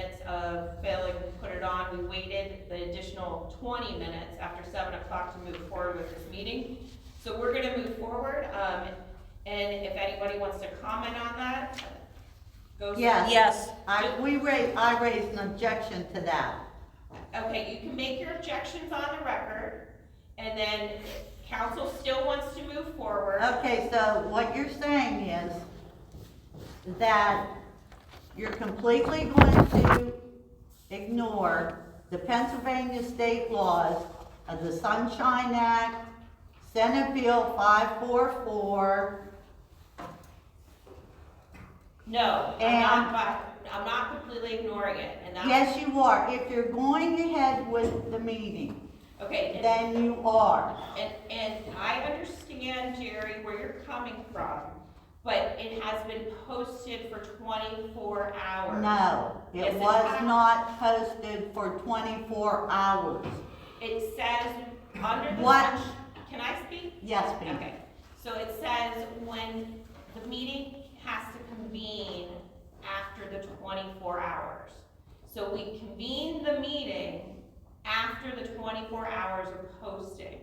minutes of failing to put it on. We waited the additional 20 minutes after 7 o'clock to move forward with this meeting. So we're gonna move forward, and if anybody wants to comment on that, go. Yes. Yes. I raised an objection to that. Okay, you can make your objections on the record, and then if council still wants to move forward. Okay, so what you're saying is that you're completely going to ignore the Pennsylvania state laws of the Sunshine Act, Senate Bill 544. No, And- I'm not completely ignoring it, and that's. Yes, you are. If you're going ahead with the meeting, Okay, then you are. and I understand, Jerry, where you're coming from, but it has been posted for 24 hours. No, Yes, it it was has. not posted for 24 hours. It says under the. What? Can I speak? Yes, ma'am. Okay, so it says when the meeting has to convene after the 24 hours. So we convene the meeting after the 24 hours of posting.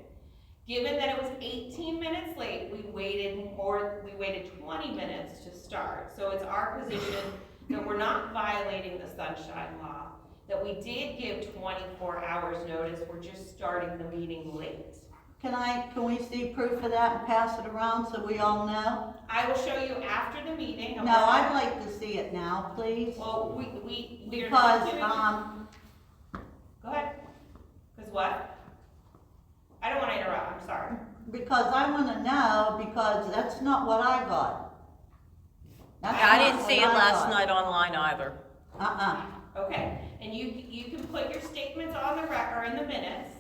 Given that it was 18 minutes late, we waited 20 minutes to start. So it's our position that we're not violating the sunshine law, that we did give 24 hours notice, we're just starting the meeting late. Can we see proof of that and pass it around so we all know? I will show you after the meeting. No, I'd like to see it now, please. Well, we are not Because, doing. Go ahead. Because what? I don't want to interrupt, I'm sorry. because I wanna know, because that's not what I got. That's I not didn't see it what I last got. night online either. Okay, and you can put your statements on the record or in the minutes,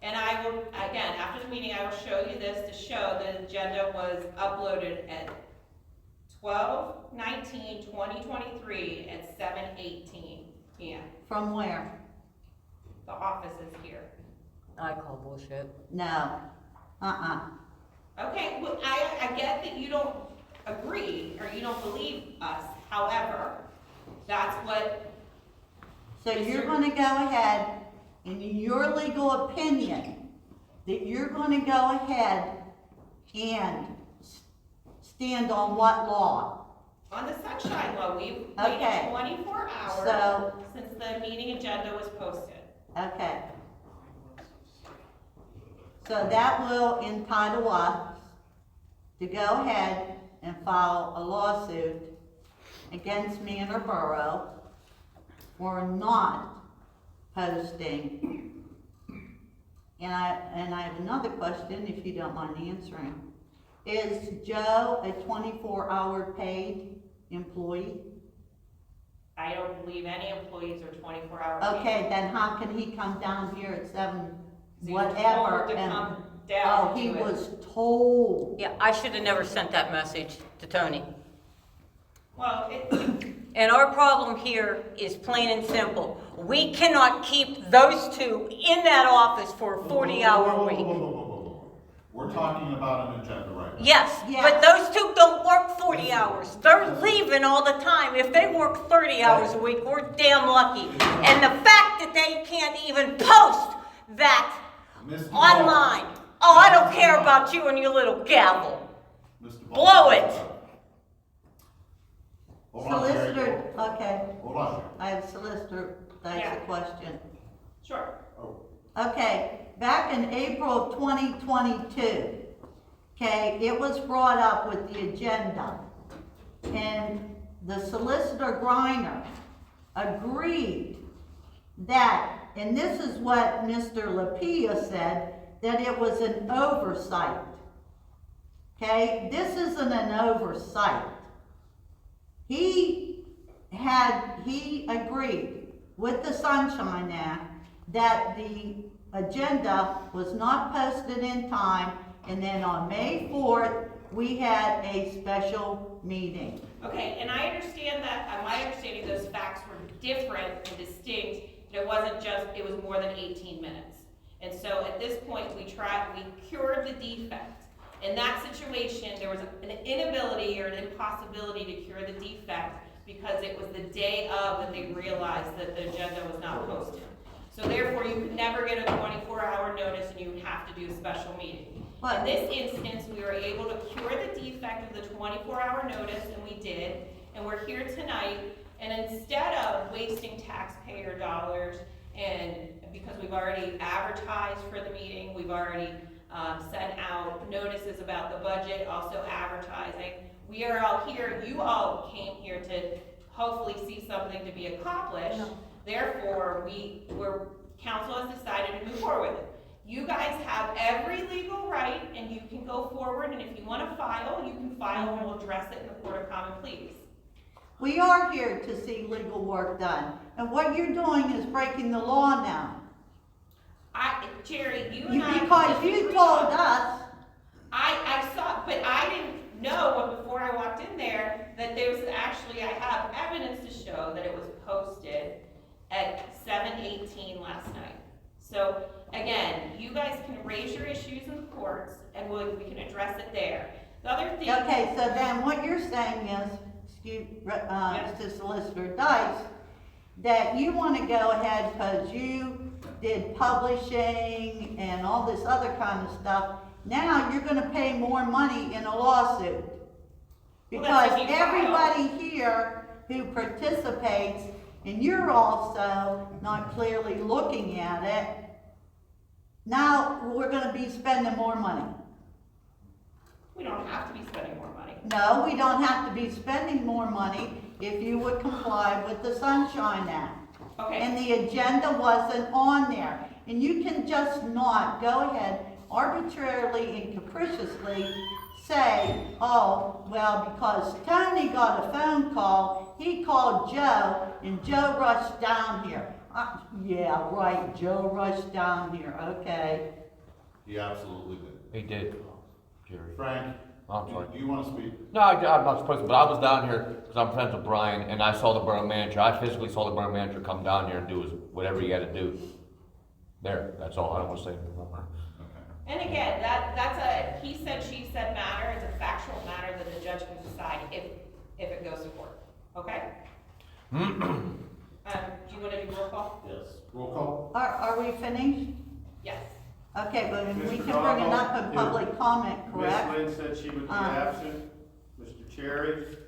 and I will, again, after the meeting, I will show you this to show the agenda was uploaded at 12/19/2023 at 7:18 p.m. From where? The office is here. I call bullshit. No. Okay, well, I get that you don't agree, or you don't believe us, however, that's what. So you're gonna go ahead, and in your legal opinion, that you're gonna go ahead and stand on what law? On the sunshine law, we've Okay. waited 24 hours So- since the meeting agenda was posted. Okay. So that will entitle us to go ahead and file a lawsuit against Manor Borough for not posting. And I have another question, if you don't mind answering. Is Joe a 24-hour paid employee? I don't believe any employees are 24 hours. Okay, then how can he come down here at 7, He was whatever? told to and- come down Oh, he to it. was told. Yeah, I should have never sent that message to Tony. Well, And our problem here is plain and simple. We cannot keep those two in that office for a 40-hour week. We're talking about an agenda right now. Yes, Yes. but those two don't work 40 hours. They're leaving all the time. If they work 30 hours a week, we're damn lucky. And the fact that they can't even post that Mr. online. Oh, I don't care about you and your little gavel. Mr. Blow it. Hold on, Jerry. Solicitor, okay, Hold on. I have solicitor, that's Yeah. a question. sure. Oh, Okay, back in April of 2022, okay, it was brought up with the agenda. And the solicitor Griner agreed that, and this is what Mr. Lapia said, that it was an oversight. Okay, this isn't an oversight. He agreed with the Sunshine Act that the agenda was not posted in time, and then on May 4th, we had a special meeting. Okay, and I understand that, my understanding those facts were different and distinct. It wasn't just, it was more than 18 minutes. And so at this point, we cured the defect. In that situation, there was an inability or an impossibility to cure the defect because it was the day of that they realized that the agenda was not posted. So therefore, you could never get a 24-hour notice and you would have to do a special meeting. In this instance, we were able to cure the defect of the 24-hour notice, and we did, and we're here tonight, and instead of wasting taxpayer dollars, and because we've already advertised for the meeting, we've already sent out notices about the budget, also advertising, we are all here, you all came here to hopefully see something to be accomplished. Therefore, council has decided to move forward with it. You guys have every legal right, and you can go forward, and if you want to file, you can file, and we'll address it in the Court of Common Pleas. We are here to see legal work done, and what you're doing is breaking the law now. Jerry, you and I. Because you told us. I saw, but I didn't know before I walked in there that there was actually, I have evidence to show that it was posted at 7:18 last night. So again, you guys can raise your issues in the courts and we can address it there. The other thing. Okay, so then what you're saying is, Mr. Solicitor Dice, that you want to go ahead because you did publishing and all this other kind of stuff. Now you're going to pay more money in a lawsuit. Because everybody here who participates, and you're also not clearly looking at it, now we're going to be spending more money. We don't have to be spending more money. No, we don't have to be spending more money if you would comply with the Sunshine Act. Okay. And the agenda wasn't on there. And you can just not go ahead arbitrarily and capriciously say, oh, well, because Tony got a phone call, he called Joe, and Joe rushed down here. Yeah, right, Joe rushed down here, okay. He absolutely did. He did, Jerry. Frank, I'm sorry. do you want to speak? No, I'm not supposed to, but I was down here because I'm friends with Brian, and I saw the borough manager. I physically saw the borough manager come down here and do whatever he had to do. There, that's all. I don't want to say anymore. Okay. And again, that's a he said, she said matter. It's a factual matter that the judge can decide if it goes to court. Okay? Do you want to do roll call? Yes. Roll call? Are we finished? Yes. Okay, but we Mr. can bring it up in Donald, public comment, correct? Ms. Lynn said she would be absent. Mr. Cherry?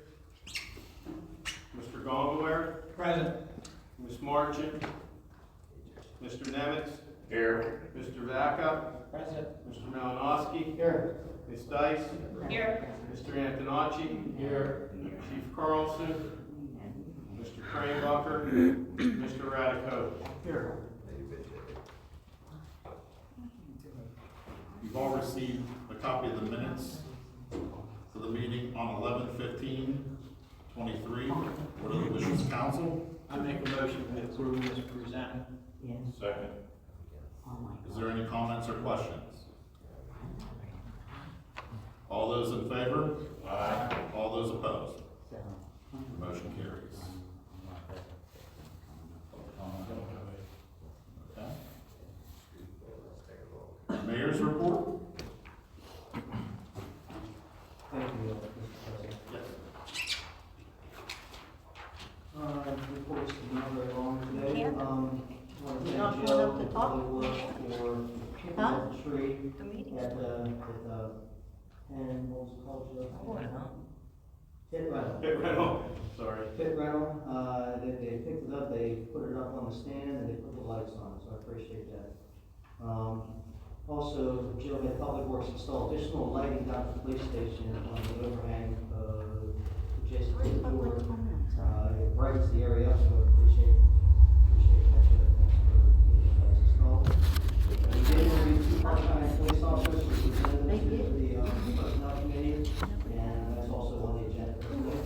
Mr. Gongware? Present. Ms. Marchand? Mr. Nemitz? Here. Mr. Vaca? Present. Mr. Malinowski? Here. Ms. Dice? Here. Mr. Antonacci? Here. Chief Carlson? Mr. Cranebucker? Mr. Radico? Here. You've all received a copy of the minutes for the meeting on 11/15/23. What are the wishes of council? I make a motion to approve as presented. Second. Is there any comments or questions? All those in favor? Aye. All those opposed? Motion carries. Okay. Mayor's report? Thank you. Yes. Reports are not very long today. Yeah. Want to You not thank going Joe up to for talk? the work for picking up the tree The meeting. at and what was it called, Joe? Pit rental. Pit rental. Sorry. Pit rental, they picked it up, they put it up on the stand, and they put the lights on it, so I appreciate that. Also, Joe had Public Works install additional lighting down at the police station on the overhang, adjacent to the door. It brightens the area up, so I appreciate that, Joe. Thanks for getting those installed. We did interview 2 part-time police officers, we presented them to the personnel committee, and that's also on the agenda for today.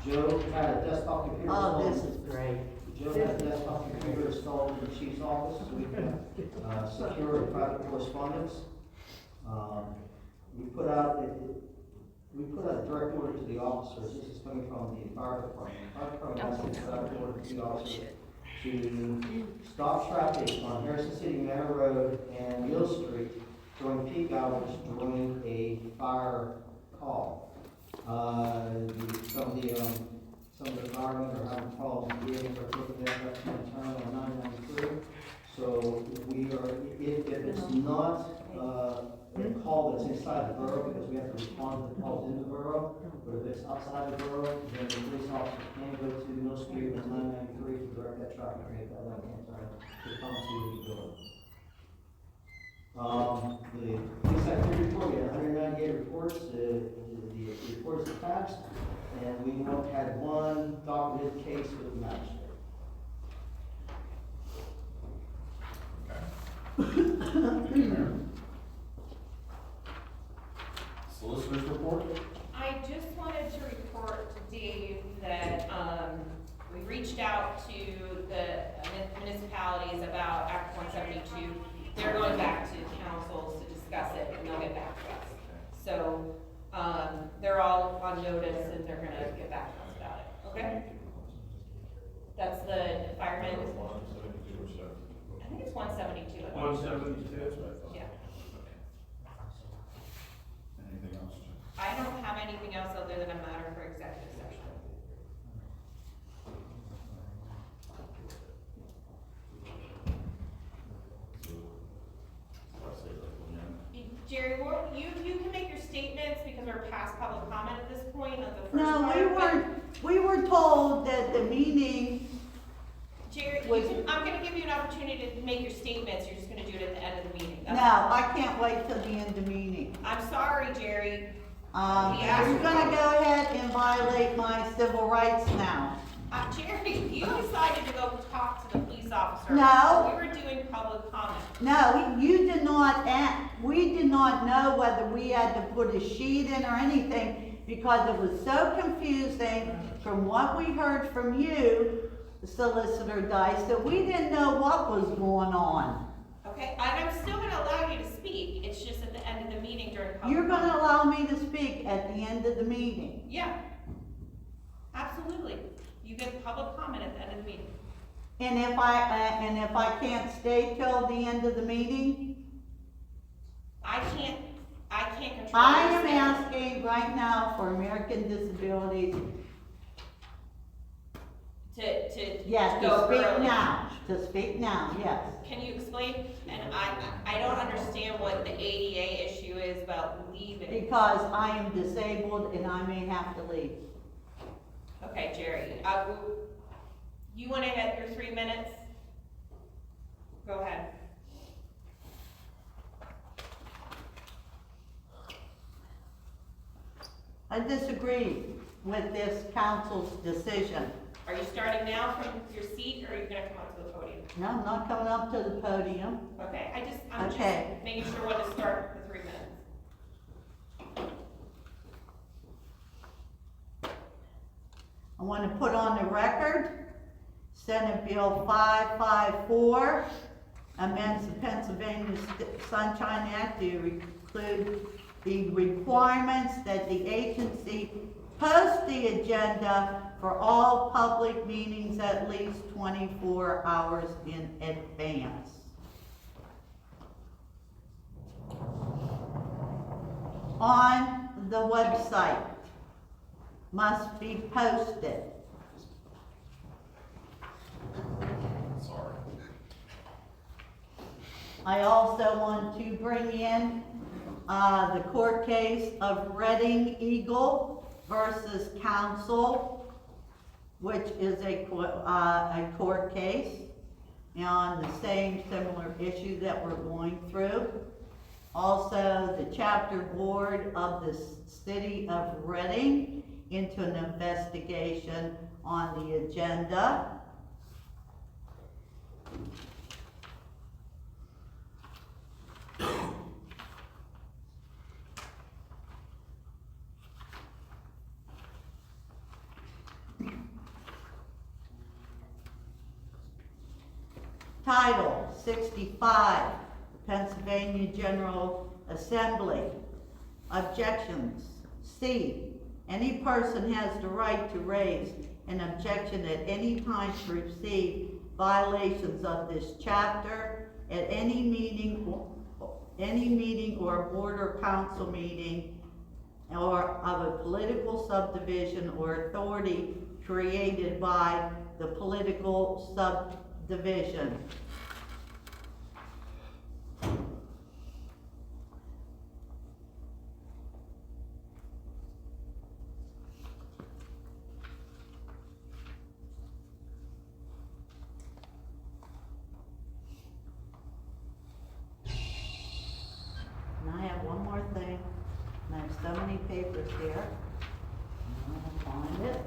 Joe had a desktop computer installed. Oh, this is great. Joe had a desktop computer installed in the chief's office, so we can secure private correspondence. We put out a direct order to the officers. This is coming from the fire department. The fire department has a direct order to the officers to stop traffic on Harrison City Manor Road and Mill Street during peak hours during a fire call. Some some of the firemen are having problems getting or taking that left hand turn on 993. So we are, if it's not, a call that's inside the borough, because we have to respond to the calls in the borough, but if it's outside the borough, then the police officer can go to Mill Street on 993 to direct that traffic, make that left hand turn to come to the building. The police activity report, we had 198 reports, the reports attached, and we had one documented case with the magistrate. Solicitor's report? I just wanted to report to Dave that, we reached out to the municipalities about Act 172. They're going back to councils to discuss it, and they'll get back to us. So, they're all on notice, and they're gonna get back to us about it, okay? That's the firemen, I think it's 172. 172. Yeah. Anything else? I don't have anything else other than a matter for executive session. Jerry, you can make your statements because we're past public comment at this point of the first No, part. we were told that the meeting, Jerry, I'm gonna give you an opportunity to make your statements, you're just gonna do it at the end of the meeting. no, That's- I can't wait till the end of the meeting. I'm sorry, Jerry. You're gonna go ahead and violate my civil rights now. Jerry, you decided to go talk to the police officer. No. We were doing public comment. No, you did not we did not know whether we had to put a sheet in or anything because it was so confusing from what we heard from you, Solicitor Dice, that we didn't know what was going on. Okay, and I'm still gonna allow you to speak, it's just at the end of the meeting during public. You're gonna comment. allow me to speak at the end of the meeting. Yeah, absolutely. You get public comment at the end of the meeting. And if I can't stay till the end of the meeting, I can't control. I your am schedule. asking right now for American Disabilities, To yes, to go speak early. now, yes. Can you explain? And I don't understand what the ADA issue is about leaving. Because I am disabled and I may have to leave. Okay, Jerry, you wanna get your 3 minutes? Go ahead. I disagree with this council's decision. Are you starting now from your seat, or are you gonna come up to the podium? No, I'm not coming up to the podium. Okay, I'm just Okay. making sure when to start the 3 minutes. I want to put on the record, Senate Bill 554 amends the Pennsylvania Sunshine Act to include the requirements that the agency post the agenda for all public meetings at least 24 hours in advance. On the website, must be posted. Sorry. I also want to bring in, the court case of Reading Eagle versus Council, which is a court case on the same similar issue that we're going through. Also, the chapter board of the city of Reading into an investigation on the agenda. Title 65, Pennsylvania General Assembly. Objections. C, any person has the right to raise an objection at any time to receive violations of this chapter at any meeting or board or council meeting or of a political subdivision or authority to created by the political subdivision. And I have one more thing, and I have so many papers here. I'm gonna find it.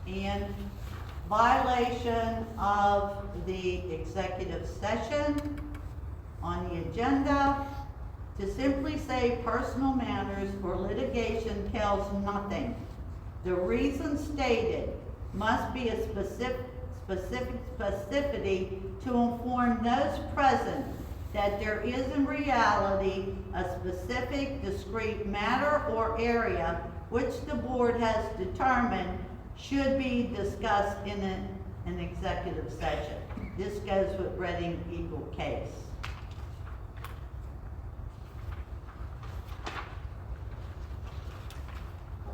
In violation of the executive session on the agenda, to simply say personal matters or litigation tells nothing. The reason stated must be a specificity to inform those present that there is in reality a specific discrete matter or area which the board has determined should be discussed in an executive session. This goes with Reading Eagle case.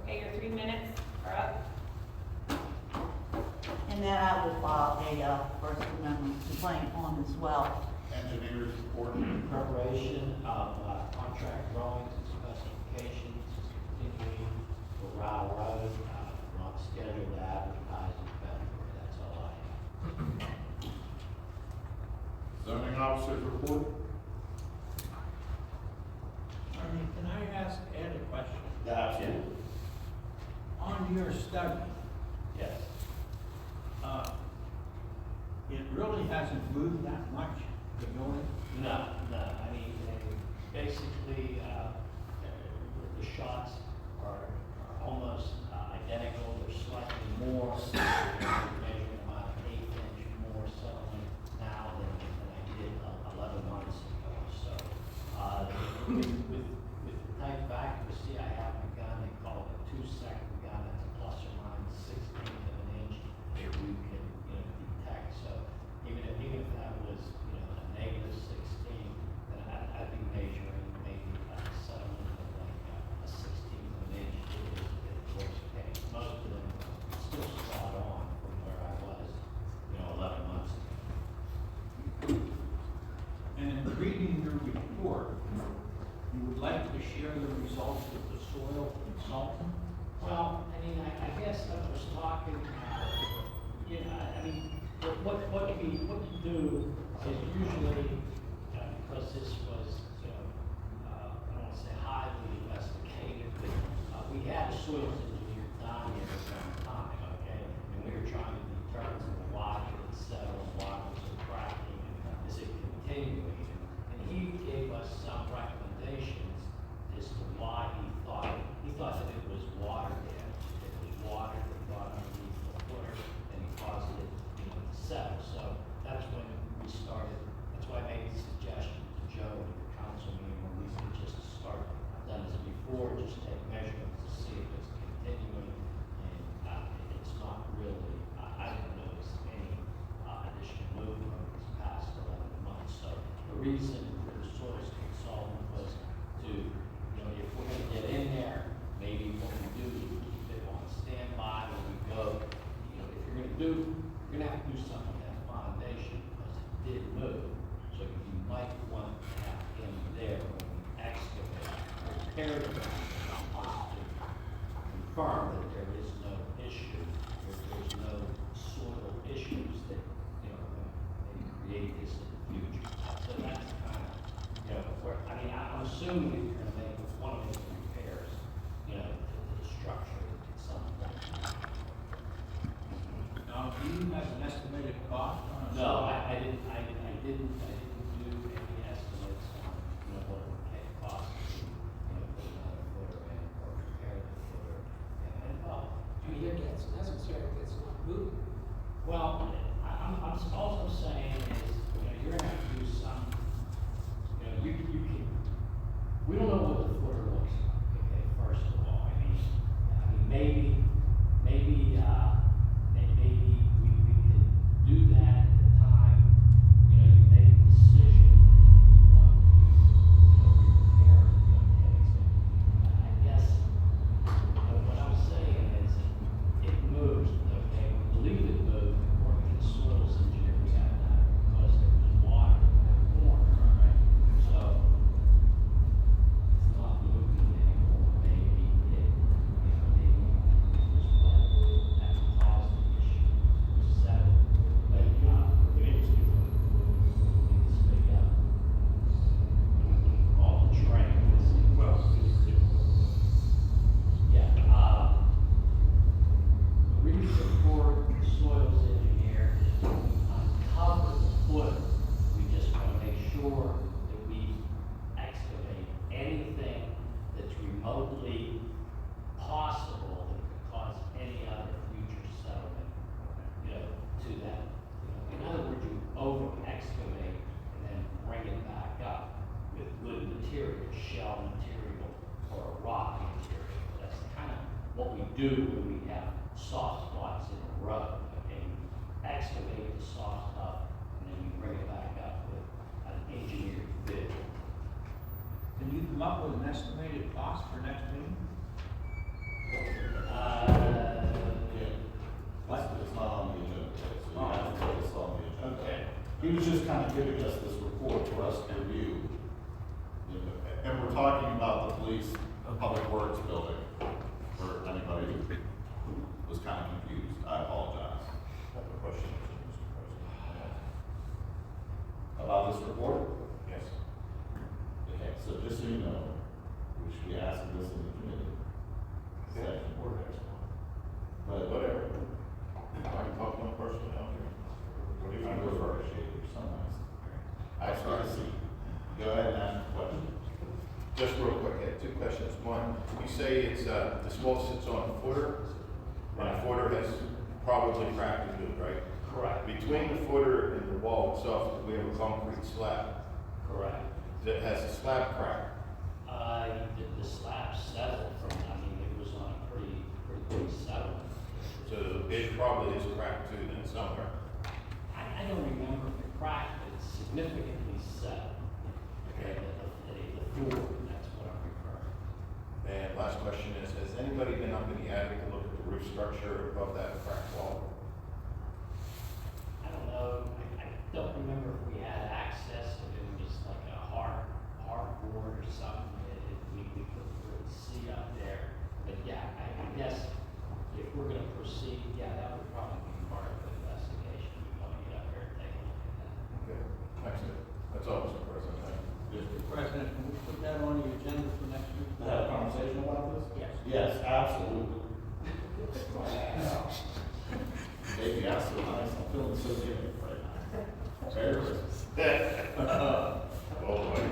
Okay, your 3 minutes are up. And then I will file a First Amendment complaint on as well. Engineers report. Preparation of contract drawings and specifications, continuing for Ryle Road, we're on schedule to advertise in February, that's all I have. Zoning officers report. Can I ask Ed a question? Absolutely. On your study, Yes. it really hasn't moved that much, the building? No, I mean, basically, the shots are almost identical, they're slightly more, measuring about an 1/8 more settlement now than I did 11 months ago, so, with the type of accuracy I have the gun, they call it a 2-second gun, that's a plus or minus 1/16 of an inch, that we can, detect, so even if that was, a -16, then I'd be measuring maybe a settlement of like a 1/16 of an inch, is the worst case. Most of them are still spot on from where I was, 11 months ago. And in reading your report, you would like to share the results with the soil consultant? Well, I mean, I guess I was talking, what you do is usually, because this was, I don't want to say highly investigated, but we had a soils engineer down here at some time, okay? And we were trying to determine why did it settle, why was it cracking, and is it continuing? And he gave us some recommendations as to why he thought that it was water damage. It was water that got underneath the footer and it caused it, to settle. So that's when we started, that's why I made the suggestion to Joe at the council meeting, when we could just start, I've done this before, just take measurements to see if it's continuing. And it's not really, I haven't noticed any additional movement over these past 11 months. So the reason for the source consultant was to, if we're gonna get in there, maybe what we do is we keep it on standby when we go. If you're gonna have to do something with that foundation, because it did move. So you might want to have him there when we excavate, repair the ground, just to confirm that there is no issue, there's no soil issues that, maybe create this in the future. So that's kind of, where, I'm assuming that you're gonna want to make repairs, to the structure at some point. Now, do you have an estimated cost on a? No, I didn't do any estimates on, what it would cost to, put another footer in or repair the footer. And, It doesn't say it's not moving. well, all I'm saying is, you're gonna have to do some, you can, we don't know what the footer looks like, okay, first of all. Maybe we can do that at the time, you make a decision. do when we have soft spots in a road, okay? You excavate the soft stuff, and then you bring it back up with an engineered bid. Can you come up with an estimated cost for next meeting? It's not on the agenda, so you have to put this on the agenda. Okay. He was just kind of giving us this report for us to review. And we're talking about the police, public works building, for anybody who was kind of confused. I apologize. I have a question, Mr. President. About this report? Yes. Okay, so just so you know, we should be asking this in the committee. Session. But whatever. I can talk to one person out here. What do you want to refer to? You're so nice. I see. Go ahead and ask a question. Just real quick, I have two questions. One, you say it's, the small sits on a footer, and the footer has probably cracked into it, right? Correct. Between the footer and the wall itself, we have a concrete slab Correct. that has a slab crack. The slab settled from, I mean, it was on a pretty big settlement. So it probably is cracked too then somewhere. I don't remember if it cracked, but it's significantly settled. Okay, the floor, that's what I'm referring. And last question is, has anybody been up in the attic to look at the roof structure above that cracked wall? I don't know, I don't remember if we had access, if it was like a hard board or something, that we couldn't really see up there. But yeah, I guess if we're gonna proceed, yeah, that would probably be part of the investigation. We want to get up there and take a look at that. Okay, thanks. That's all, Mr. President. Thank you. Mr. President, can we put that on the agenda for next week? To have a conversation about this? Yes. Yes, absolutely. Wow. Baby, I'm so nice, I'm feeling so good right now. Merry Christmas. Oh, boy.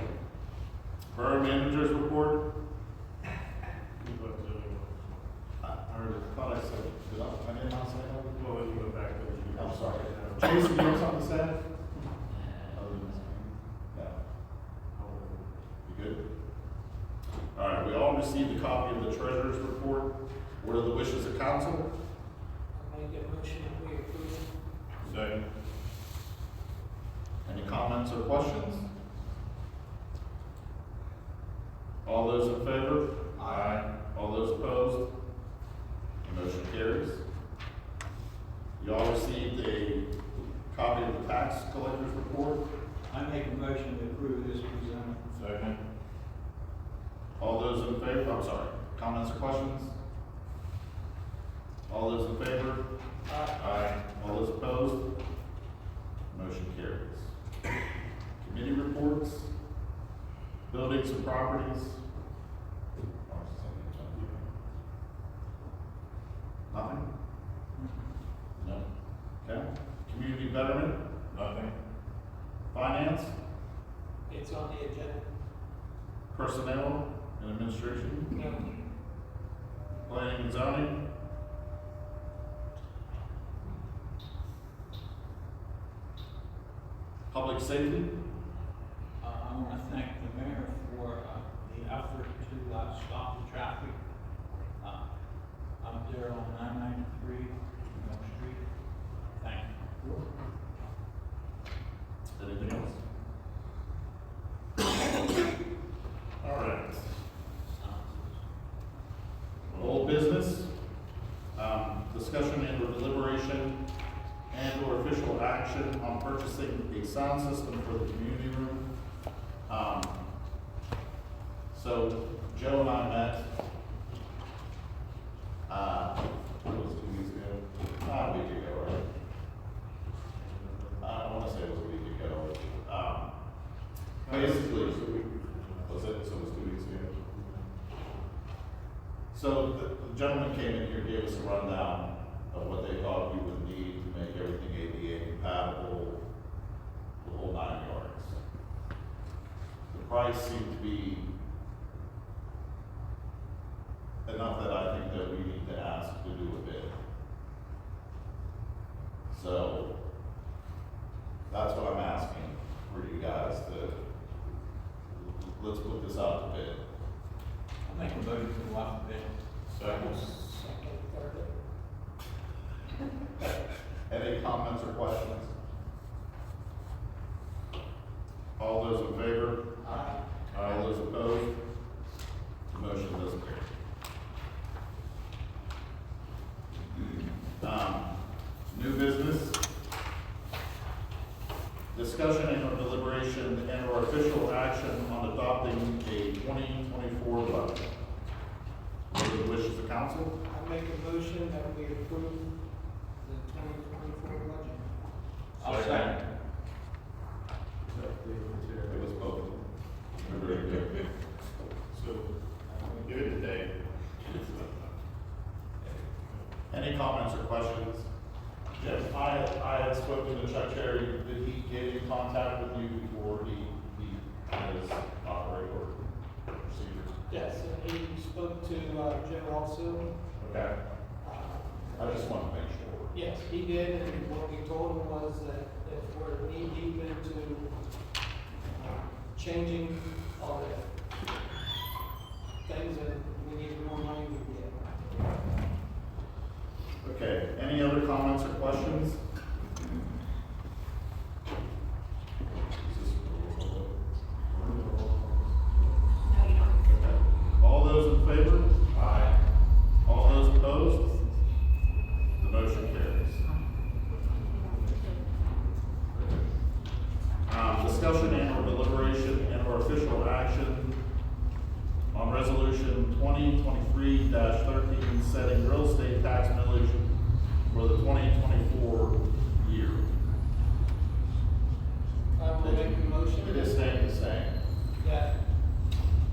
Borough Manager's report? I thought I said, I did not say that? Well, you go back there. I'm sorry. Jason, you have something to say? Other than that? No. You good? All right, we all received a copy of the treasurer's report. What are the wishes of council? I make a motion that we approve. Second. Any comments or questions? All those in favor? Aye. All those opposed? The motion carries. You all received a copy of the tax collector's report. I make a motion to approve this presented. Second. All those in favor, I'm sorry, comments or questions? All those in favor? Aye. All those opposed? Motion carries. Committee reports, buildings and properties. Nothing? No? Okay. Community betterment? Nothing. Finance? It's on the agenda. Personnel and administration? No. Planning and zoning? Public safety? I want to thank the mayor for the effort to stop the traffic up there on 993 Mill Street. Thank you. Anything else? All right. Old business, discussion and or deliberation and or official action on purchasing a sound system for the community room. So Joe and I met, what was it, 2 weeks ago? A week ago, right? I want to say it was a week ago. Basically, was it, so it was 2 weeks ago? So the gentleman came in here, gave us a rundown of what they thought we would need to make everything ADA compatible, the whole 9 yards. The price seemed to be enough that I think that we need to ask to do a bid. So that's what I'm asking for you guys to, let's put this out to bid. I make a motion to go out to bid. Second. council? I make a motion that we approve the 2024 budget. I'll second. It was both. Very good. So, give it to Dave. Any comments or questions? Jim, I had spoken to Chuck Cherry. Did he get in contact with you before he had his operating procedures? Yes, and he spoke to Jim also. Okay, I just want to make sure. Yes, he did, and what we told him was that if we're knee deep into changing all the things that we need more money, we get. Okay, any other comments or questions? No, you don't. All those in favor? Aye. All those opposed? The motion carries. Discussion and/or deliberation and/or official action on resolution 2023-13 setting real estate tax millage for the 2024 year. I will make a motion. It is staying the same. That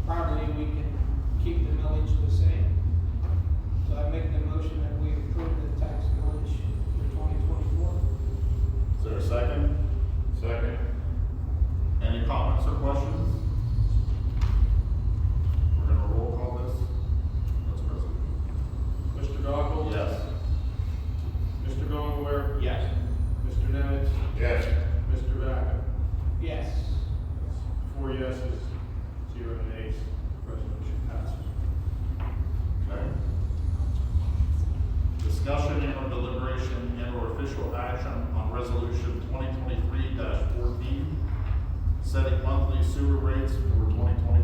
probably we can keep the millage the same. So I make the motion that we approve the tax millage for 2024. Is there a second? Second. Any comments or questions? We're gonna roll call this. That's resolution. Mr. Goggle? Yes. Mr. Gongaware? Yes. Mr. Nemitz? Yes. Mr. Vaca? Yes. 4 yeses, 0 nays. Resolution passes. Okay. Discussion and/or deliberation and/or official action on resolution 2023-14, setting monthly sewer rates for 2024.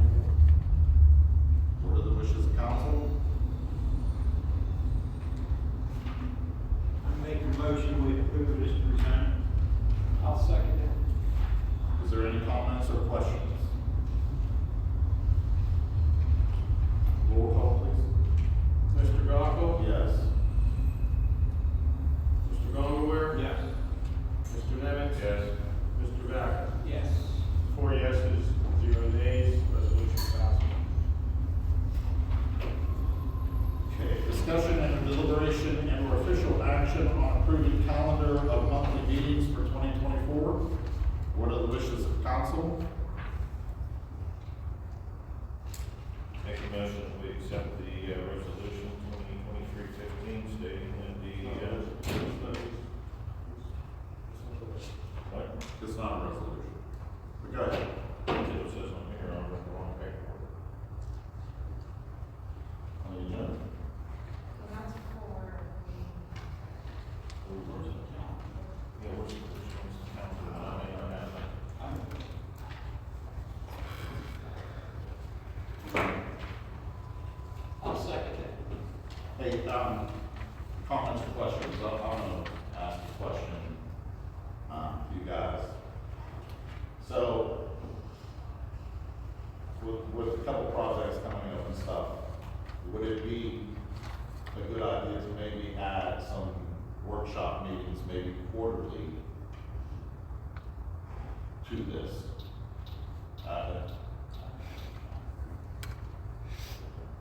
What are the wishes of council? I make a motion, we approve it as presented. I'll second it. Is there any comments or questions? Roll call, please. Mr. Goggle? Yes. Mr. Gongaware? Yes. Mr. Nemitz? Yes. Mr. Vaca? Yes. 4 yeses, 0 nays. Resolution passes. Okay, discussion and deliberation and/or official action on approving calendar of monthly meetings for 2024. What are the wishes of council? Make a motion that we accept the resolution 2023-15 stating that what? It's not a resolution. But go ahead. It says on here, on the wrong paperwork. On the agenda. So that's for. Where's it? Yeah, where's the council? I don't have that. I'll second it. Hey, comments or questions? I'm gonna ask a question, to you guys. So, with a couple projects coming up and stuff, would it be a good idea to maybe add some workshop meetings, maybe quarterly, to this?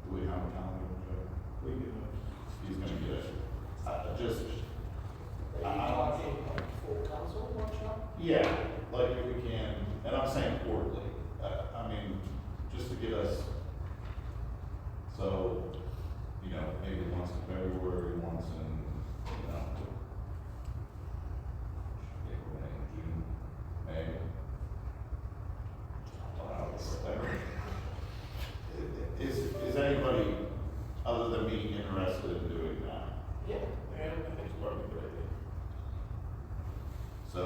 Do we have a calendar? We do. He's gonna get it. Are you talking like full council workshop? Yeah, like if we can, and I'm saying quarterly, I mean, just to get us, so, you know, maybe once in February, once in, you know, April, May, June, May. Whatever. Is anybody other than me interested in doing that? Yeah. And I think it's probably a good idea. So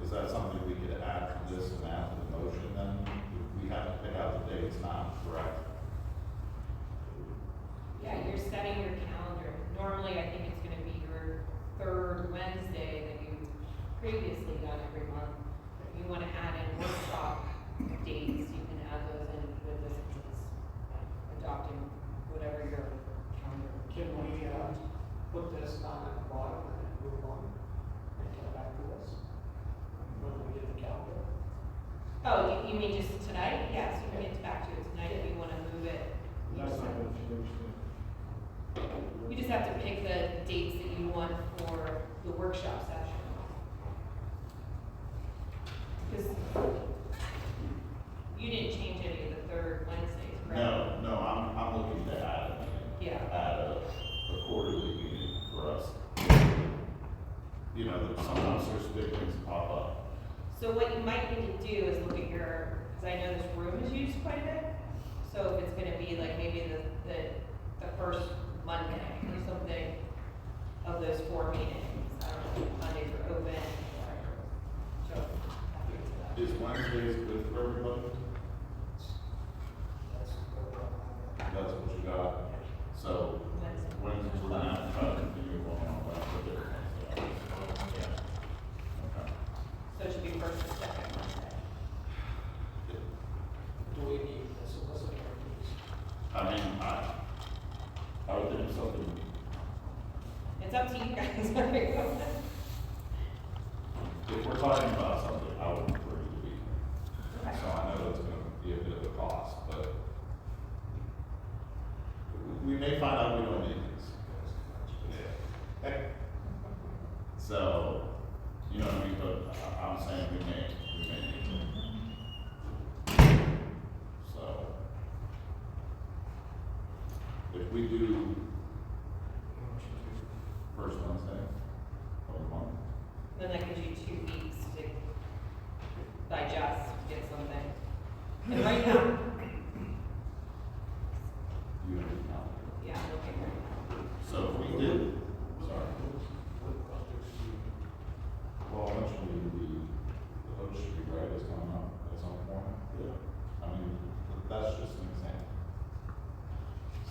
is that something we could add to this and add to the motion then? We have to pick out the dates now, correct? Yeah, you're setting your calendar. Normally, I think it's gonna be your third Wednesday that you previously done every month. If you wanna add in workshop dates, you can add those in with this, adopting whatever your calendar. Can You just have to pick the dates that you want for the workshop session. Because you didn't change any of the third Wednesdays, right? No, I'm looking to add, Yeah. a quarterly meeting for us. You know, sometimes there's big things pop up. So what you might need to do is look at your, because I know this room is used quite a bit. So if it's gonna be like maybe the first Monday or something of those 4 meetings, I don't know, if Mondays are open, whatever. So, happy to do Is Wednesdays good for everybody? That's what you got? So, that. Wednesday. Wednesdays, we're gonna have to try to continue on Wednesday. Okay. So it should be first and second Monday. Do we need a solicitor, please? I mean, I would think something, It's up to you guys. if we're talking about something, I would prefer you to be here. Okay. So I know it's gonna be a bit of a cost, but we may find out we don't need these. Yeah. So, you know what I mean, but I'm saying we may need them. So, if we do first Wednesday of the month, Then that gives you 2 weeks to digest, get something. And right now, you have the calendar. yeah, I'm looking right now. So if we did, sorry. Well, eventually the Oak Street, right, is coming up at some point. Yeah. I mean, that's just an example.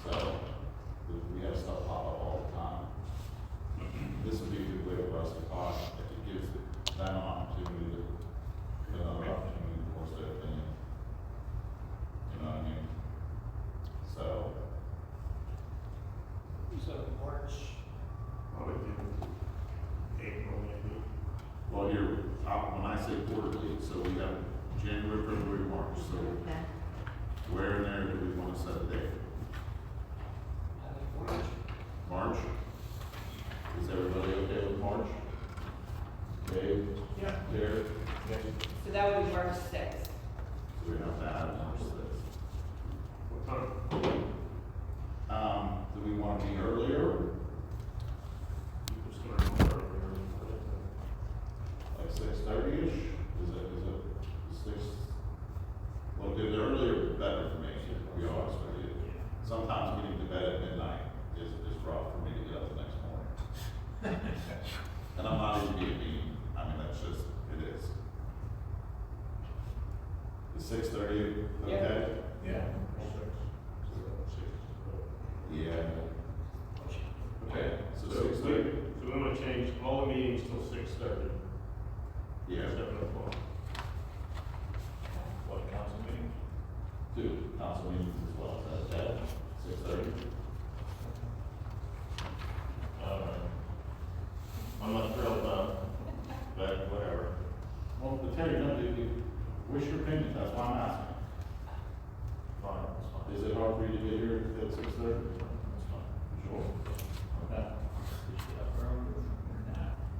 So, we have stuff pop up all the time. This would be a good way for us to talk, if it gives them an opportunity to, another opportunity to voice their opinion. You know what I mean? So, So March, I would do April maybe. well, here, when I say quarterly, so we have January, February, March, so Okay. where in there do we want to set a date? I think March. March? Is everybody okay with March? Dave? Yeah. Derek? So that would be March 6th. So we have to add March sixth. What time? Do we want to be earlier, You can start earlier. like 6:30-ish? Is it 6? Well, the earlier the better for me, to be honest with you. Sometimes getting to bed at midnight is rough for me to get up the next morning. And I'm not even being mean, I mean, that's just, it is. Is 6:30 okay? Yeah. Yeah. Okay, so So 6:30? we want to change all the meetings till 6:30. Yeah. 7:00. What, council meetings? 2 council meetings as well, is that okay? 6:30? I'm not thrilled about, but whatever. Well, but Terry, no, what's your opinion? That's why I'm asking. Fine, that's fine. Is it hard for you to get here at 6:30? That's fine. Sure. Okay.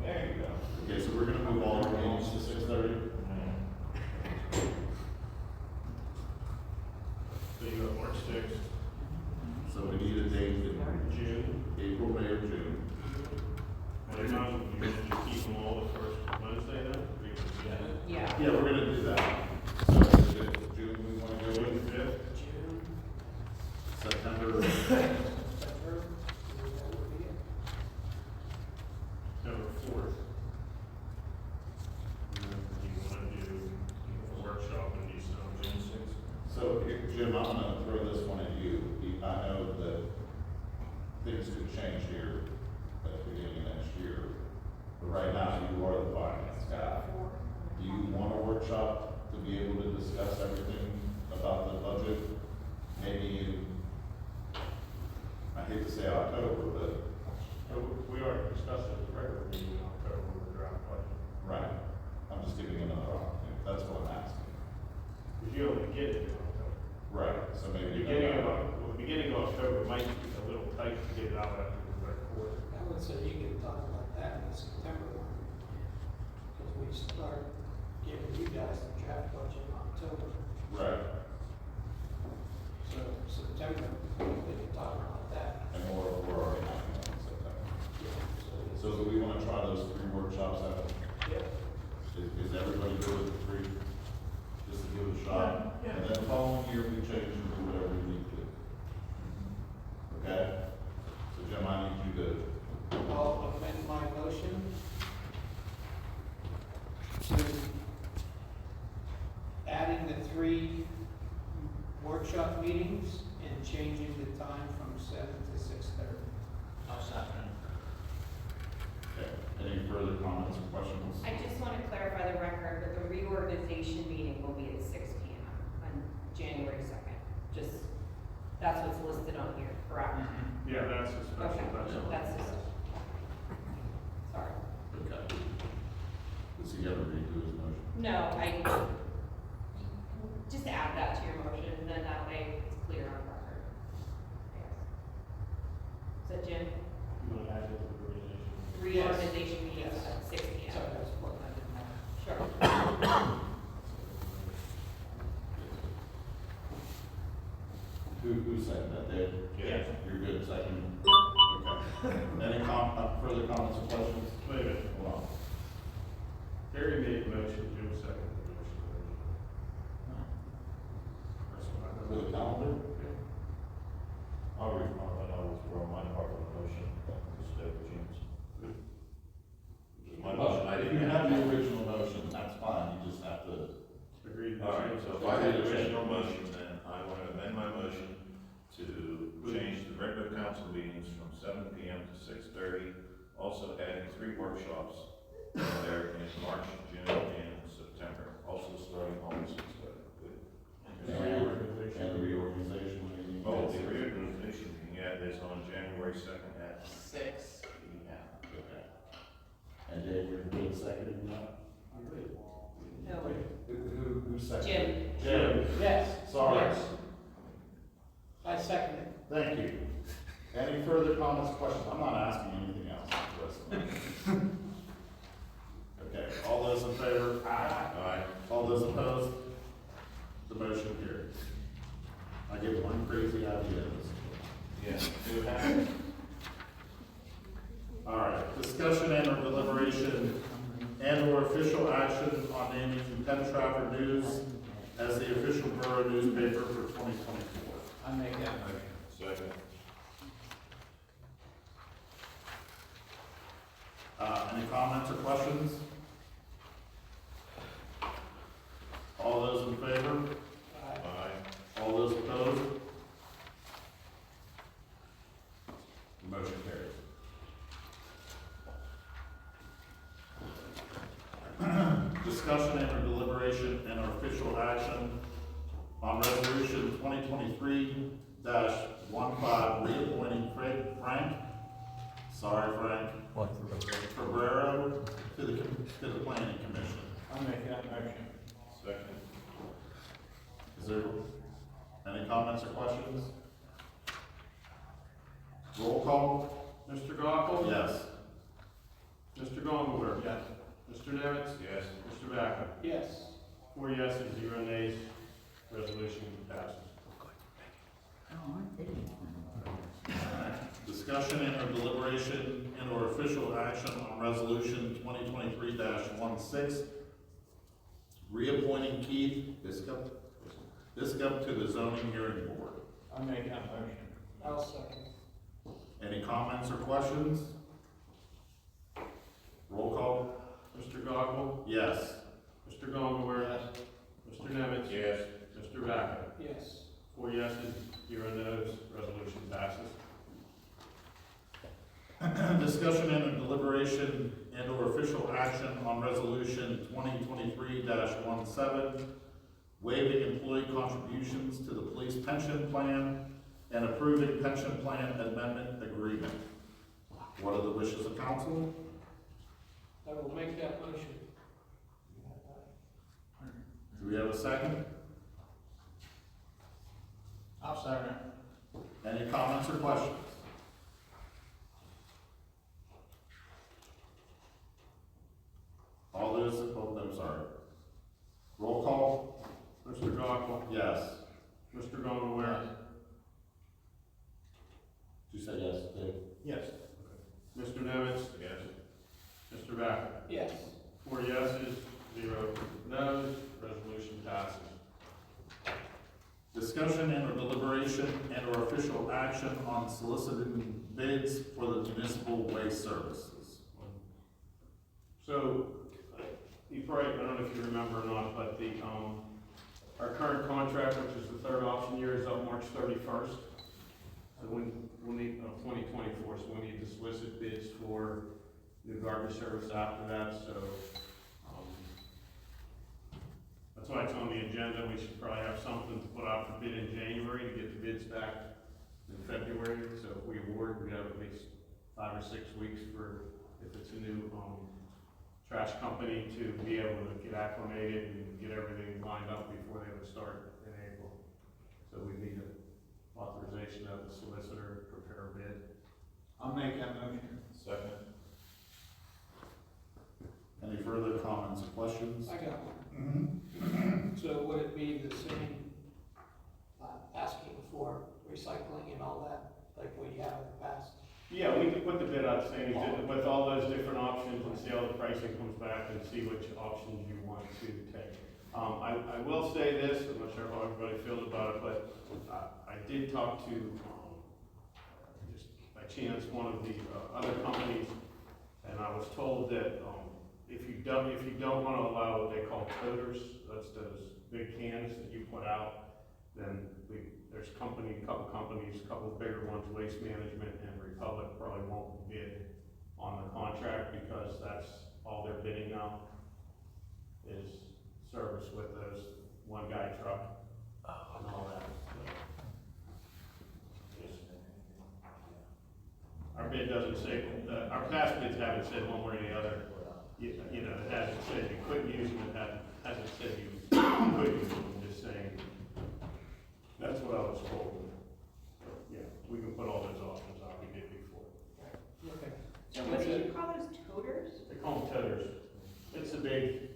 There you go. Okay, so we're gonna move all our meetings to 6:30? So you got March 6th, So we need a date in June, April, May, or June. and then you want to keep them all the first Wednesday then? Yeah. Yeah, we're gonna do that. So is it June we wanna go June with? 5th? June, September, September, that would be it. September 4th. And then you want to do a workshop in December, June 6th? so Jim, I'm gonna throw this one at you. I know that things could change here at the beginning of next year. But right now, you are the finance guy. Do you want a workshop to be able to discuss everything about the budget? Maybe in, I hate to say October, but, We already discussed it at the regular meeting in October with the draft budget. right, I'm just giving you another opportunity. That's what I'm asking. Because you only get it in October. Right, so maybe. The beginning of October might be a little tight to get it out after the So you can talk about that in the September one. Because we start giving you guys the draft budget in October. Right. So September, we can talk about that. And we're already having that in September. So do we wanna try those 3 workshops out? Yeah. Is everybody good with the 3? Just to give it a shot? Yeah. And then the following year, we change and do whatever we need to. Okay? So Jim, I need you to, I'll amend my motion to adding the 3 workshop meetings and changing the time from 7 to 6:30. I'll second. okay, any further comments or questions? I just want to clarify the record, but the reorganization meeting will be at 6 PM on January 2nd. Just, that's what's listed on here, correct? Yeah, that's a Okay, special, that's just, sorry. Okay. Does he ever redo his motion? No, just add that to your motion, and then that way it's clear on record. Is that Jim? you want to add it to the organization? Reorganization meetings Yes. at 6 PM. So that's what I didn't have. Sure. Who seconded that, Dave? Yeah. You're good, second? Okay. Any further comments or questions? Wait a minute, Hold on. Gary made the motion, Jim seconded the motion. That's what I For the calendar? I'll withdraw my part of the motion, instead of Jim's. My motion, I If didn't you have the original motion, that's fine, you just have to, Agreed. All right, so if I had the original motion, then I want to amend my motion to change the regular council meetings from 7 PM to 6:30, also adding 3 workshops there in March, June, and September, also starting on 6:30. and the reorganization meeting. Oh, the reorganization meeting, yeah, is on January 2nd at 6 PM. Okay. And Dave, you're good seconding that? No. Who seconded? Jim. Jim. Yes. Sorry. Yes. I second it. Thank you. Any further comments, questions? I'm not asking anything else. Listen. Okay, all those in favor? Aye. All those opposed? The motion carries. I get one crazy idea. Yeah. All right, discussion and or deliberation and or official action on naming the Penn Trafford News as the official borough newspaper for 2024. I make that motion. Second. Any comments or questions? All those in favor? Aye. All those opposed? The motion carries. Discussion and or deliberation and or official action on resolution 2023-15 reappointing Frank, Cabrera to the planning commission. I make that motion. Second. Is there any comments or questions? Roll call? Mr. Gockel? Yes. Mr. Gongelberg? Yes. Mr. Nemitz? Yes. Mr. Vaca? Yes. 4 yeses, 0 nays, resolution passes. Discussion and or deliberation and or official action on resolution 2023-16, reappointing Keith Biscup to the zoning hearing board. I make that motion. I'll second. Any comments or questions? Roll call? Mr. Gockel? Yes. Mr. Gongelberg? Mr. Nemitz? Yes. Mr. Vaca? Yes. 4 yeses, 0 noes, resolution passes. Discussion and deliberation and or official action on resolution 2023-17, waiving employee contributions to the police pension plan and approving pension plan amendment agreement. What are the wishes of council? I will make that motion. Do we have a second? I'll second. Any comments or questions? All those, I'm sorry. Roll call? Mr. Gockel? Yes. Mr. Gondaware? Did you say yes, Dave? Yes. Mr. Nemitz? Yes. Mr. Backer? Yes. 4 yeses, 0 noes, resolution passes. Discussion and or deliberation and or official action on soliciting bids for the municipal waste services. So, you probably, I don't know if you remember or not, but the, our current contract, which is the third option year, is up March 31st. So we'll need, 2024, so we need to solicit bids for the garbage service after that, so, that's why it's on the agenda. We should probably have something to put out for bid in January to get the bids back in February. So if we award, we have at least 5 or 6 weeks for, if it's a new, trash company, to be able to get acclimated and get everything lined up before they would start in April. So we need an authorization of the solicitor to prepare a bid. I'll make that motion. Second? Any further comments or questions? I got one. So would it be the same, asking for recycling and all that, like we have in the past? Yeah, we could put the bid out saying, with all those different options and see how the pricing comes back and see which options you want to take. I will say this, I'm not sure how everybody feels about it, but I did talk to, just by chance, one of the other companies, and I was told that, if you don't wanna allow what they call toters, that's those big cans that you put out, then there's a couple companies, a couple of bigger ones, Waste Management and Republic, probably won't bid on the contract because that's all they're bidding now is service with those one guy truck and all that. Our bid doesn't say, our past bids haven't said one way or the other. You know, it hasn't said you couldn't use them, it hasn't said you could use them, I'm just saying. That's what I was told. But, yeah, we can put all those options out we did before. Okay. So what did you call those, toters? They call them toters. It's a big,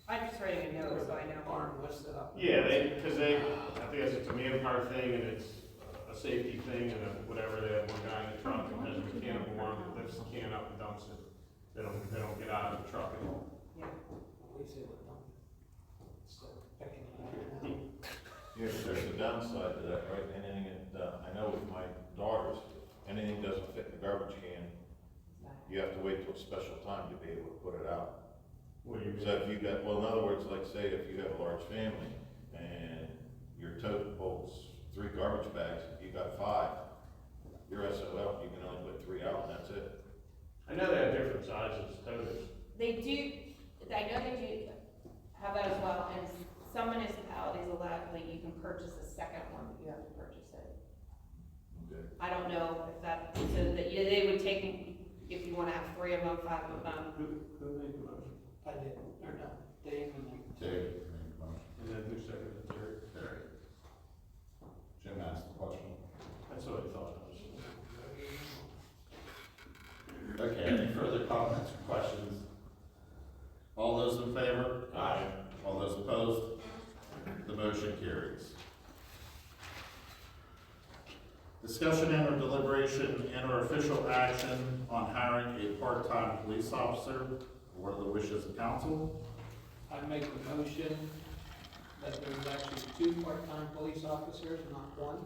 I'm just writing a note so I know. Arm listed up. yeah, I think it's a manpower thing and it's a safety thing and whatever, they have one guy in the truck and has a mechanical arm that lifts the can up and dumps it. They don't get out of the truck at all. Yeah. At least it would dump it. Instead of picking it up. Yeah, there's a downside to that, right? Anything, I know with my daughters, anything doesn't fit in the garbage can, you have to wait till a special time to be able to put it out. What do you mean? So if you got, well, in other words, like say if you have a large family and your tote holds 3 garbage bags, you got 5, you're SOL, you can only put 3 out and that's it. I know they have different sizes, toters. They do, I know they do have that as well, and some municipalities allow, like, you can purchase a second one, but you have to purchase it. Okay. I don't know if that, so that they would take, if you wanna have 3 of them, 5 of them. Who made the motion? I did, or no, Dave and then. Dave made the motion. And then who seconded it? Terry? Terry. Jim asked the question. That's what I thought. Okay, any further comments or questions? All those in favor? Aye. All those opposed? The motion carries. Discussion and or deliberation and or official action on hiring a part-time police officer. What are the wishes of council? I make the motion that there's actually 2 part-time police officers, not 1.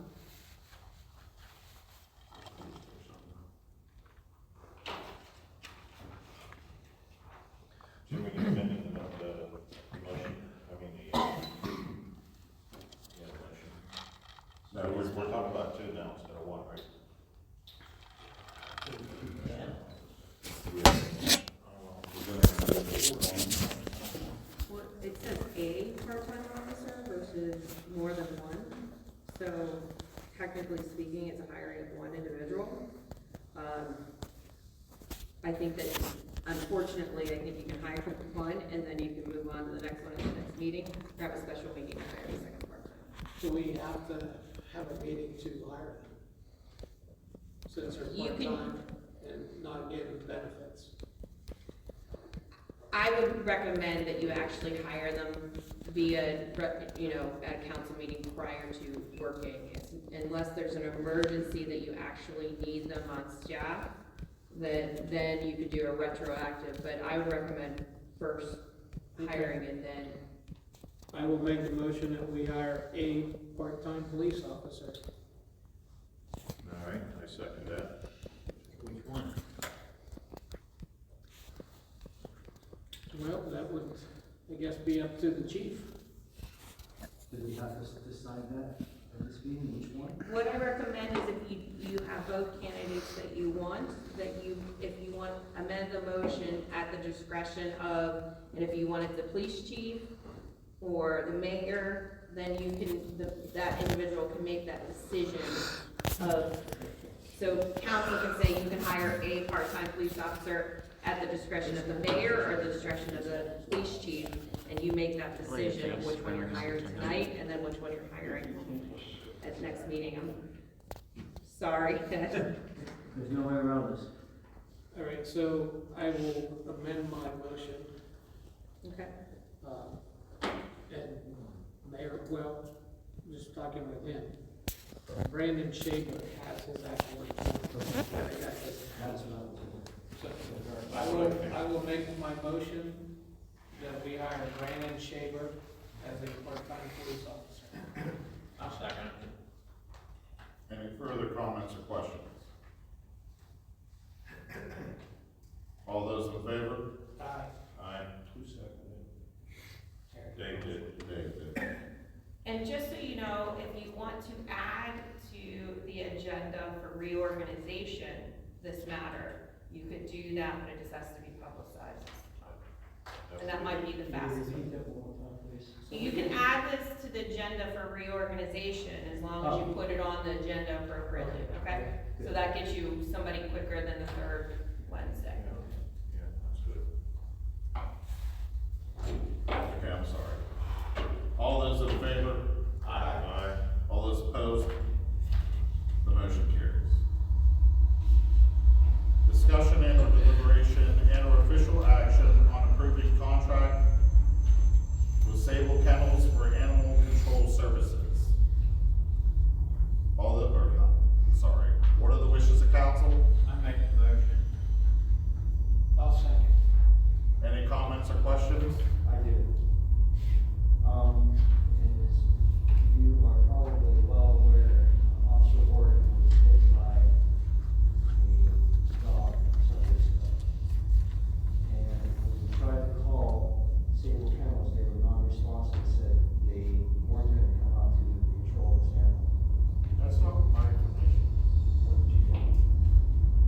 Jim, we can amend the motion, I mean, the motion. No, We're talking about 2 now instead of 1, right? It says a part-time officer versus more than one, so technically speaking, it's a hiring of 1 individual. I think that, unfortunately, I think you can hire 1 and then you can move on to the next one at the next meeting, or have a special meeting to hire a second part-time. Do we have to have a meeting to hire them? Since they're You can- part-time and not getting benefits? I would recommend that you actually hire them via, at a council meeting prior to working. Unless there's an emergency that you actually need them on staff, then you could do a retroactive, but I would recommend first hiring and then. I will make the motion that we hire a part-time police officer. All right, I second that. Which one? Well, that would, I guess, be up to the chief. Do we have to decide that at this meeting, which one? What I recommend is if you have both candidates that you want, if you want, amend the motion at the discretion of, and if you wanted the police chief or the mayor, then you can, that individual can make that decision of, so council can say you can hire a part-time police officer at the discretion of the mayor or the discretion of the police chief, and you make that decision of which one you're hiring tonight, and then which one you're hiring at the next meeting. I'm sorry. There's no way around this. All right, so I will amend my motion. Okay. And Mayor, well, just talking with him, Brandon Shaver has his actual. That's what I was So I will make my motion that we hire Brandon Shaver as a part-time police officer. I'll second. Any further comments or questions? All those in favor? Aye. Aye. Who seconded? Dave did. And just so you know, if you want to add to the agenda for reorganization, this matter, you could do that, but it just has to be publicized. And that might be the fastest way. Repeat that one more time, please. You can add this to the agenda for reorganization as long as you put it on the agenda appropriately, okay? So that gets you somebody quicker than the third Wednesday. Yeah, that's good. Okay, I'm sorry. All those in favor? Aye. All those opposed? The motion carries. Discussion and or deliberation and or official action on approving contract with Sable Kennels for animal control services. What are the wishes of council? I make the motion. I'll second. Any comments or questions? I do. As you are probably well aware, Officer Horton was hit by a dog some years ago. And when we tried to call Sable Kennels, they were non-responsive, said they weren't gonna come out to control this animal. That's not my information. What did you do?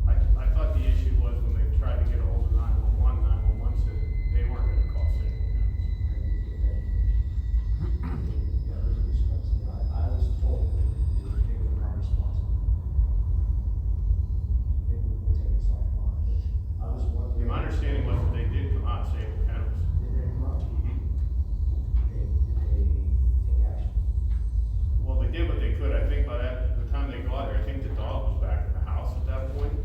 I thought the issue was when they tried to get a hold of 911, 911 said they weren't gonna call Sable County. I didn't get that information. Yeah, there's a discrepancy. I was told that they were non-responsive. Maybe we'll take this offline, but I was wondering. My understanding was that they did come out and Sable County. Did they come up? Did they take action? Well, they did what they could. I think by the time they got there, I think the dog was back in the house at that point.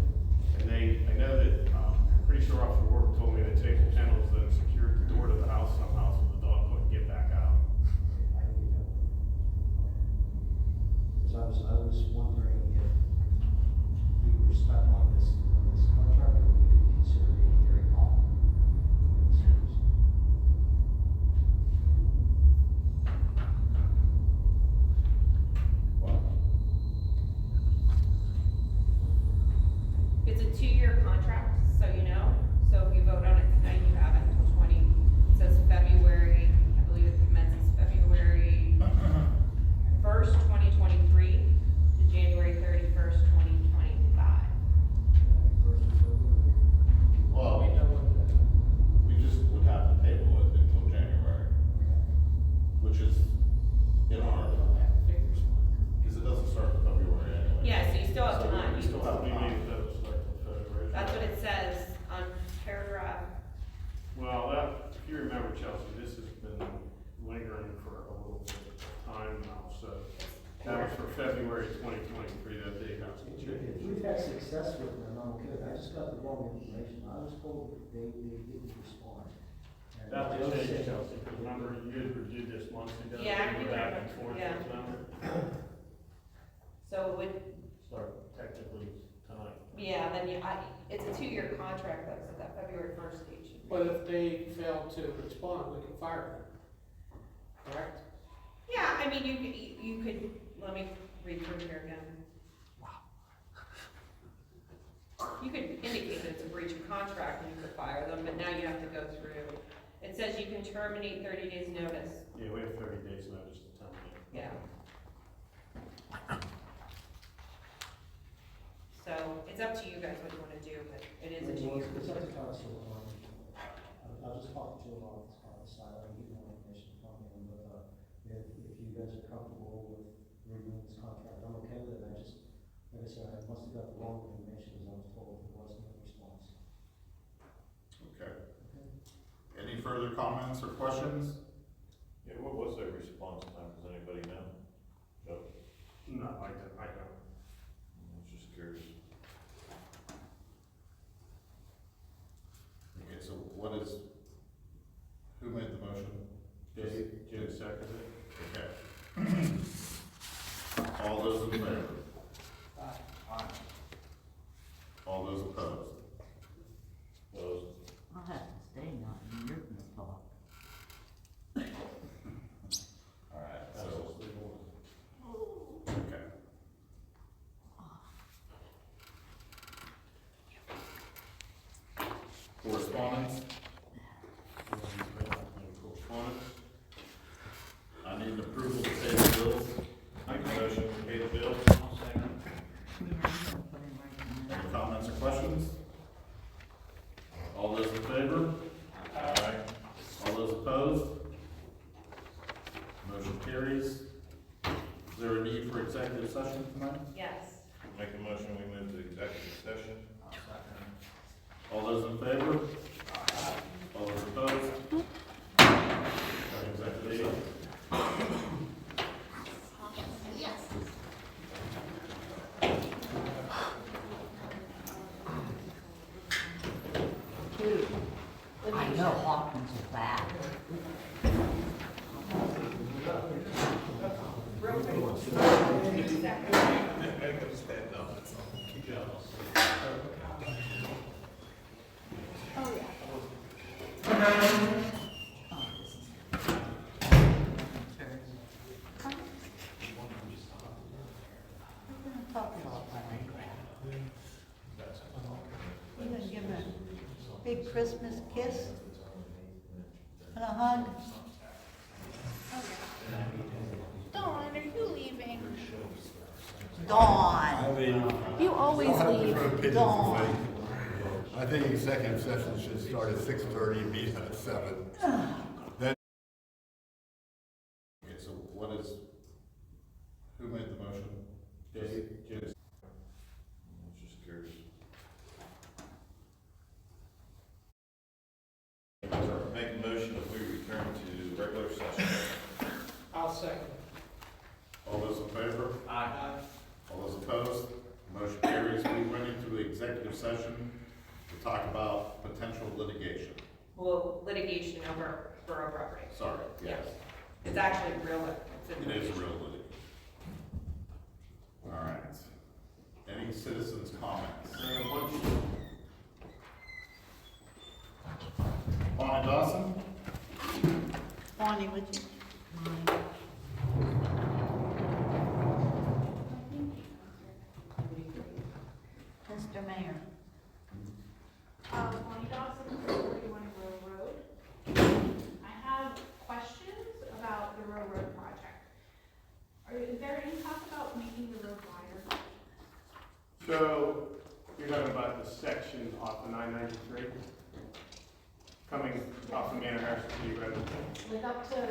And I know that, I'm pretty sure Officer Ward told me that Sable Kennels then secured the door to the house somehow so the dog couldn't get back out. I didn't get that. Because I was wondering if we were stuck on this contract, or we could consider being very off. It's a 2-year contract, so you know. So if you vote on it tonight, you have it until it says February, I believe it commences February 1st, 2023 to January 31st, 2025. Well, we just would have to table it until January, which is in our, because it doesn't start in February anyway. Yeah, so you still have So time. we still have We time. made those like the February. That's what it says on paragraph. Well, if you remember, Chelsea, this has been lingering for a little bit of time now, so that was for February 2023, that they have to change. If we've had success with them, I'm okay. I just got the wrong information. I was told they didn't respond. That would change, Chelsea, because remember, you reviewed this months ago. Yeah, I You do were back and remember, forth, yeah. remember? So it would, Start technically tonight. yeah, then it's a 2-year contract though, so that February 1st date should be. But if they fail to respond, we can fire them. Correct? Yeah, I mean, you could, let me read through here again. You could indicate that it's a breach of contract and you could fire them, but now you have to go through. It says you can terminate 30 days notice. Yeah, we have 30 days notice to terminate. Yeah. So it's up to you guys what you wanna do, but it is a 2-year. It's up to council. I'll just talk to you on the side, I'll give you more information from him, but, if you guys are comfortable with renewing this contract, I'm okay with it, like I said, I must have got the wrong information, as I was told there was no response. Okay. Any further comments or questions? Yeah, what was their response time? Does anybody know? Joe? No, I don't. I was just curious. Okay, so who made the motion? Jim seconded it. Okay. All those in favor? All those opposed? Opposed? I'll have to stay now, you're gonna talk. All right, That's so, just the one. okay. Correspondence? Correspondence? I need approval to pay the bills. Make a motion to pay the bills. I'll second. Any comments or questions? All those in favor? Aye. All those opposed? Motion carries. Is there a need for executive session tonight? Yes. Make a motion, we move to executive session. I'll second. All those in favor? All those opposed? Executive session. I know Hawkins is back. You gonna give him a big Christmas kiss and a hug? Dawn, are you leaving? Dawn, You always leave. Dawn. I think executive session should start at 6:30 and be at 7. Then Okay, so who made the motion? Jim. I was just curious. Make a motion that we return to regular session. I'll second. All those in favor? Aye. All those opposed? Motion carries. We went into executive session to talk about potential litigation. Well, litigation over borough property. Sorry, yes. It's actually real, it's in It is litigation. real litigation. All right. Any citizens' comments? Bonnie Dawson? Bonnie, would you? Mr. Mayor. Bonnie Dawson, 41 Row Road. I have questions about the Row Road project. Is there any talk about making the road wider? So, you're talking about the section off the 993? Coming off of Manor Borough. Like up to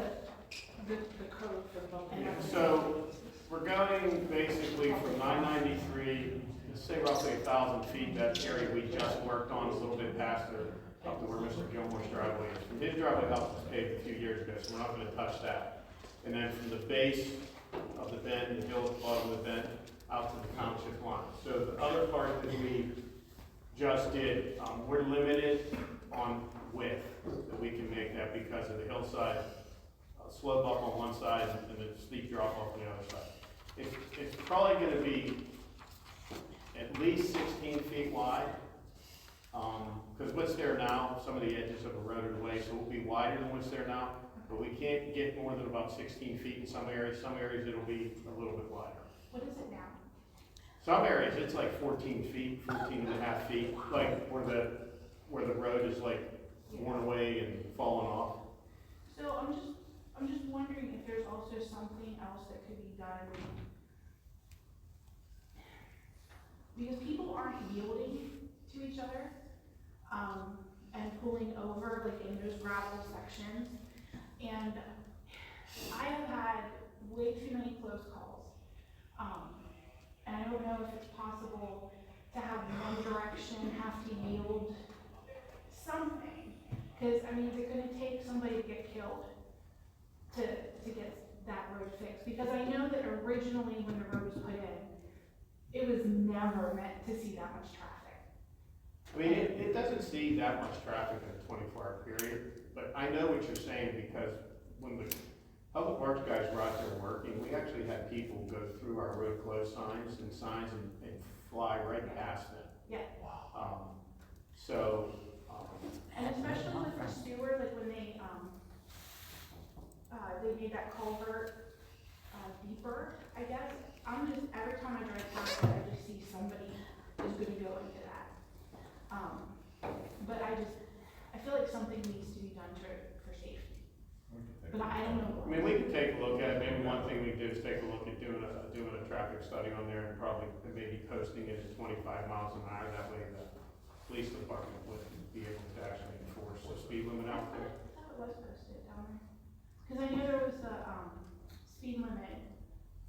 the code for both. So, we're going basically from 993, let's say roughly 1,000 feet, that area we just worked on is a little bit past there, up to where Mr. Gilmore's driveway is. From his driveway up was paved a few years ago, so we're not gonna touch that. And then from the base of the bend, the hill at the bottom of the bend, out to the township line. So the other part that we just did, we're limited on width, that we can make that because of the hillside, slope up on one side and the steep drop off on the other side. It's probably gonna be at least 16 feet wide. Because what's there now, some of the edges have eroded away, so it'll be wider than what's there now, but we can't get more than about 16 feet in some areas it'll be a little bit wider. What is it now? Some areas, it's like 14 feet, 14 and a half feet, like where the road is like worn away and fallen off. So I'm just wondering if there's also something else that could be done. Because people aren't yielding to each other, and pulling over like in those gravel sections. And I have had way too many close calls. And I don't know if it's possible to have one direction have to yield something. Cause I mean, is it gonna take somebody to get killed to get that road fixed? Because I know that originally when the road was put in, it was never meant to see that much traffic. I mean, it doesn't see that much traffic in a 24-hour period, but I know what you're saying because when the public works guys were out there working, we actually had people go through our road closed signs and fly right past them. Yeah. And especially with the sewer, like when they made that culvert deeper, I guess. Every time I drive past it, I just see somebody is gonna go into that. But I feel like something needs to be done for safety. But I don't know. I mean, we can take a look at it. Maybe one thing we do is take a look at doing a traffic study on there and probably maybe posting it at 25 miles an hour. That way the police department would be able to actually enforce the speed limit out there. I thought it was posted down there. Cause I know there was a, speed limit.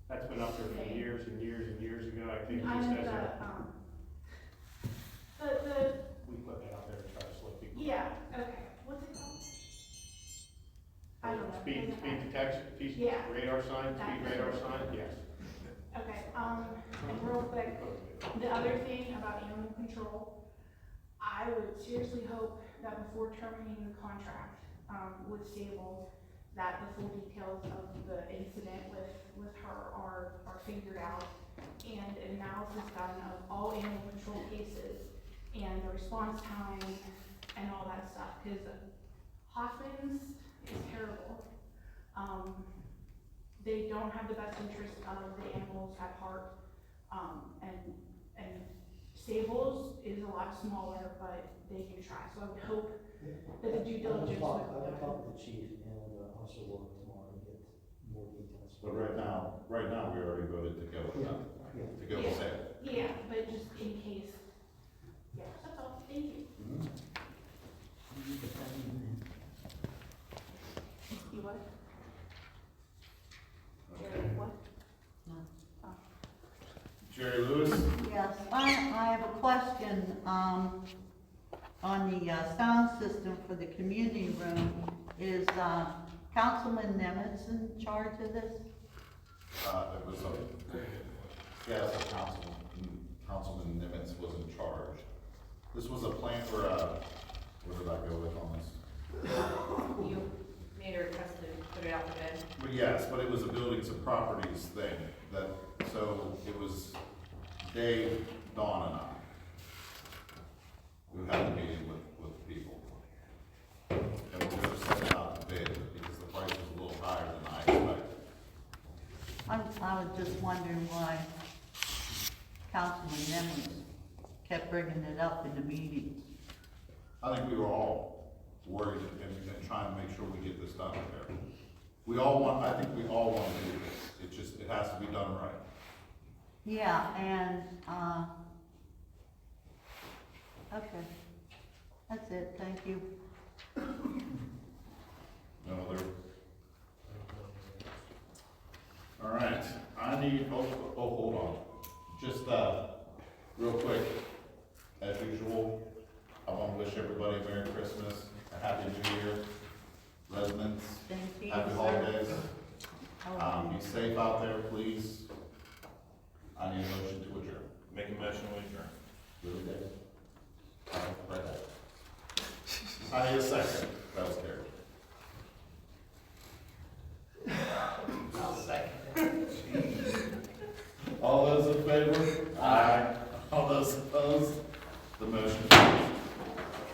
That's been up there for years and years and years ago. I think it I just know has the, we put that out there to try to slow people. yeah, okay, what's it called? I don't know. Speed detection, Yeah. radar sign, speed radar sign, yes. Okay, and real quick, the other thing about animal control, I would seriously hope that before terminating the contract, with Sable, that the full details of the incident with her are figured out, and an analysis done of all animal control cases, and the response time, and all that stuff, cause Hoffman's is terrible. They don't have the best interest of the animals at heart, and Sable's is a lot smaller, but they do try, so I would hope that the due diligence would be I will done. talk to the chief and also work tomorrow to get more details. But right now, we already voted to go with that, to go with that. Yeah, but just in case, yeah, that's all, thank you. You what? Jerry, what? Jerry Lewis? Yes, I have a question, on the, sound system for the community room. Is, Councilman Nemitz in charge of this? It was yes, Councilman Nimitz was in charge. This was a plan for, where did I go with on this? You made a request to put it out for bid. But yes, but it was a buildings and properties thing, so it was Dave, Dawn, and I who had the meeting with people. And we were gonna send it out to bid, because the price was a little higher than I expected. I was just wondering why Councilman Nemitz kept bringing it up in the meetings. I think we were all worried and trying to make sure we get this done there. I think we all want to do this, it has to be done right. Yeah, and, okay. That's it, thank you. No other? All right, I need, hold on. Just, real quick, as usual, I want to wish everybody a Merry Christmas, a Happy New Year. Residents, Thank you. Happy holidays. Be safe out there, please. I need a motion to adjourn. Make a motion to adjourn. Really, Dave? Right. I need a second. those opposed, the motion passes.